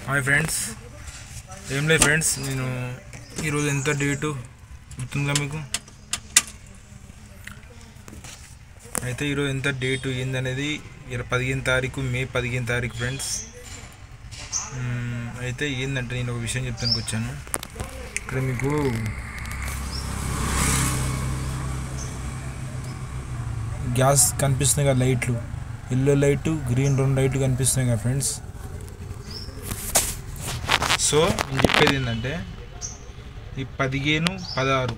Hi friends, ఏం లేదు friends, నేను ఈరోజు ఎంత డేటు గుర్తుందిగా మీకు? అయితే ఈరోజు ఎంత డేటు ఏందనేది 15 తారీఖు మే 15 తారీఖు ఫ్రెండ్స్. అయితే ఏంటంటే నేను ఒక విషయం చెప్తానికి వచ్చాను. ఇక్కడ మీకు గ్యాస్ కనిపిస్తున్నాయి కదా, లైట్లు, ఎల్లో లైటు గ్రీన్ 2 లైట్లు కనిపిస్తున్నాయి కదా ఫ్రెండ్స్. సో నేను చెప్పేది ఏంటంటే ఈ 15, 16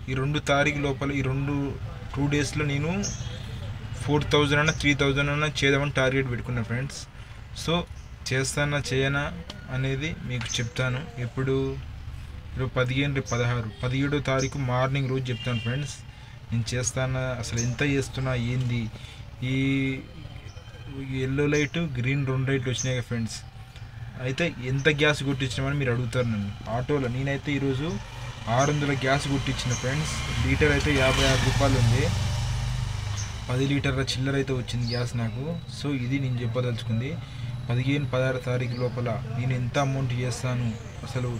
ఈ 2 తారీఖు లోపల ఈ 2 డేస్లో నేను 4000 అన్నా 3000 అన్నా చేద్దామని టార్గెట్ పెట్టుకున్నా ఫ్రెండ్స్. సో చేస్తానా చేయనా అనేది మీకు చెప్తాను. ఇప్పుడు 15, రేపు 16, 17వ తారీఖు మార్నింగ్ రోజు చెప్తాను ఫ్రెండ్స్. నేను చేస్తానా, అసలు ఎంత చేస్తున్నా, ఏంది. ఈ ఎల్లో లైట్ గ్రీన్ 2 లైట్లు వచ్చినాయి కదా ఫ్రెండ్స్. అయితే ఎంత గ్యాస్ కొట్టించినామని మీరు అడుగుతారు నన్ను. ఆటోలో నేనైతే ఈరోజు 600 గ్యాస్ కొట్టించిన ఫ్రెండ్స్. లీటర్ అయితే 56 రూపాయలు ఉంది. 10 లీటర్ల చిల్లర అయితే వచ్చింది గ్యాస్ నాకు. సో ఇది నేను చెప్పదలుచుకుంది. 15, 16 తారీఖు లోపల నేను ఎంత అమౌంట్ చేస్తాను, అసలు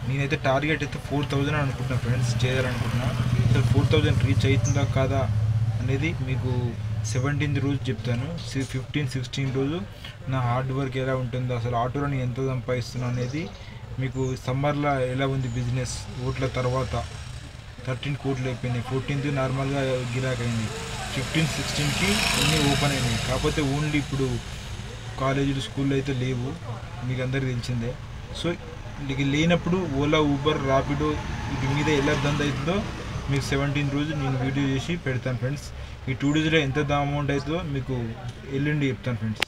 నేనైతే టార్గెట్ అయితే 4000 అనుకుంటున్నా ఫ్రెండ్స్, చేయాలనుకుంటున్నా. అసలు 4000 రీచ్ అవుతుందా కాదా అనేది మీకు 17th రోజు చెప్తాను. 15, 16 రోజు నా హార్డ్ వర్క్ ఎలా ఉంటుందో, అసలు ఆటోలో నేను ఎంత సంపాదిస్తున్నా అనేది మీకు. సమ్మర్లో ఎలా ఉంది బిజినెస్, ఓట్ల తర్వాత 13 కోట్లు అయిపోయినాయి. 14th నార్మల్గా గిరాక్ అయింది. 15, 16కి అన్నీ ఓపెన్ అయినాయి. కాకపోతే ఓన్లీ ఇప్పుడు కాలేజీలు, స్కూళ్ళు అయితే లేవు, మీకు అందరికీ తెలిసిందే. సో ఇక లేనప్పుడు ఓలా, ఊబర్, ర్యాపిడో వీటి మీద ఎలా దంద అవుతుందో మీకు 17th రోజు నేను వీడియో చేసి పెడతాను ఫ్రెండ్స్. ఈ 2 డేస్లో ఎంత అమౌంట్ అవుతుందో మీకు ఎల్లుండి చెప్తాను ఫ్రెండ్స్.